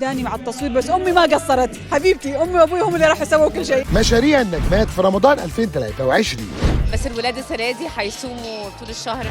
أمداني مع التصوير، بس أمي ما قصرت، حبيبتي أمي وأبوي هم اللي راح يسووا كل شيء. مشاريع النجمات في رمضان 2023. بس الولاد السنة دي هيصوموا طول الشهر.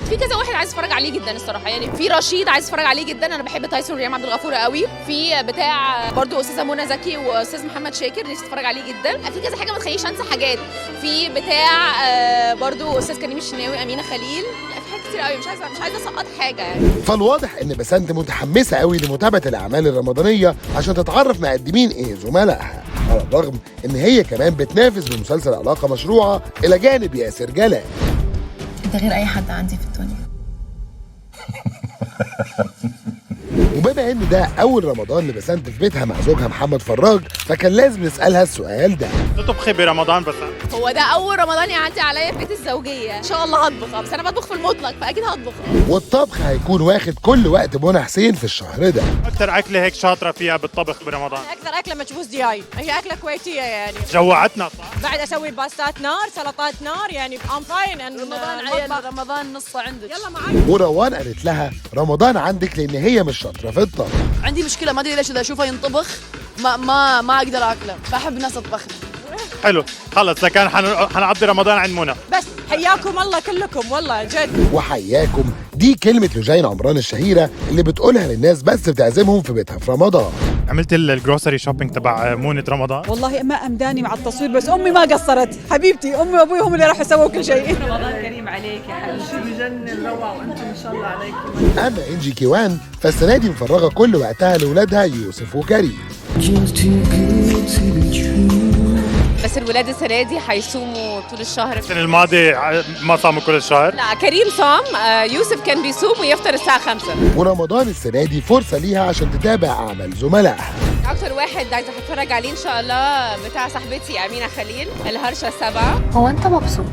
في كذا واحد عايز اتفرج عليه جدا الصراحه، يعني في رشيد عايز اتفرج عليه جدا، انا بحب تايسون وريم عبد الغفور قوي. في بتاع برضو استاذه منى زكي واستاذ محمد شاكر نفسي اتفرج عليه جدا. في كذا حاجه ما تخليش انسى حاجات. في بتاع برضو استاذ كريم الشناوي، امينه خليل، في حاجات كتير قوي مش عايزه اسقط حاجه يعني. فالواضح ان بسنت متحمسه قوي لمتابعه الاعمال الرمضانيه عشان تتعرف مقدمين ايه زملائها، على الرغم ان هي كمان بتنافس بمسلسل علاقه مشروعه الى جانب ياسر جلال. انت غير اي حد عندي في الدنيا. وبما ان ده اول رمضان لبسنت في بيتها مع زوجها محمد فراج، فكان لازم نسالها السؤال ده. تطبخي برمضان بس؟ هو ده اول رمضان يعدي عليا في بيت الزوجيه، ان شاء الله هطبخ، بس انا بطبخ في المطلق فاكيد هطبخ. والطبخ هيكون واخد كل وقت منى حسين في الشهر ده. اكثر اكله هيك شاطره فيها بالطبخ برمضان؟ اكثر اكله مجبوس دياي، هي اكله كويتيه يعني. جوعتنا صح؟ بعد اسوي باستات نار، سلطات نار، يعني ام فاين. رمضان نصه عندك. يلا معاك. وروان قالت لها رمضان عندك لان هي مش شاطره في الطبخ. عندي مشكله، ما ادري ليش اذا اشوفه ينطبخ ما اقدر اكله، بحب الناس تطبخ لي. حلو، خلص لكان حنقضي رمضان عند منى. بس حياكم الله كلكم والله جد. وحياكم دي كلمه لجين عمران الشهيره اللي بتقولها للناس بس بتعزمهم في بيتها في رمضان. عملت الجروسري شوبينج تبع مونة رمضان؟ والله ما أمداني مع التصوير، بس أمي ما قصرت، حبيبتي أمي وأبوي هم اللي راح يسووا كل شيء. رمضان كريم عليك يا حبيبتي، بجنن روعة وانتم ان شاء الله عليكم. اما انجي كيوان فالسنه دي مفرغه كل وقتها لاولادها يوسف وكريم. بس الولاد السنه دي هيصوموا طول الشهر. السنة الماضية ما صاموا كل الشهر؟ لا كريم صام، يوسف كان بيصوم ويفطر الساعه 5. ورمضان السنه دي فرصه ليها عشان تتابع اعمال زملائها. اكتر واحد عايزه اتفرج عليه ان شاء الله بتاع صاحبتي امينه خليل، الهرشه 7. هو انت مبسوط؟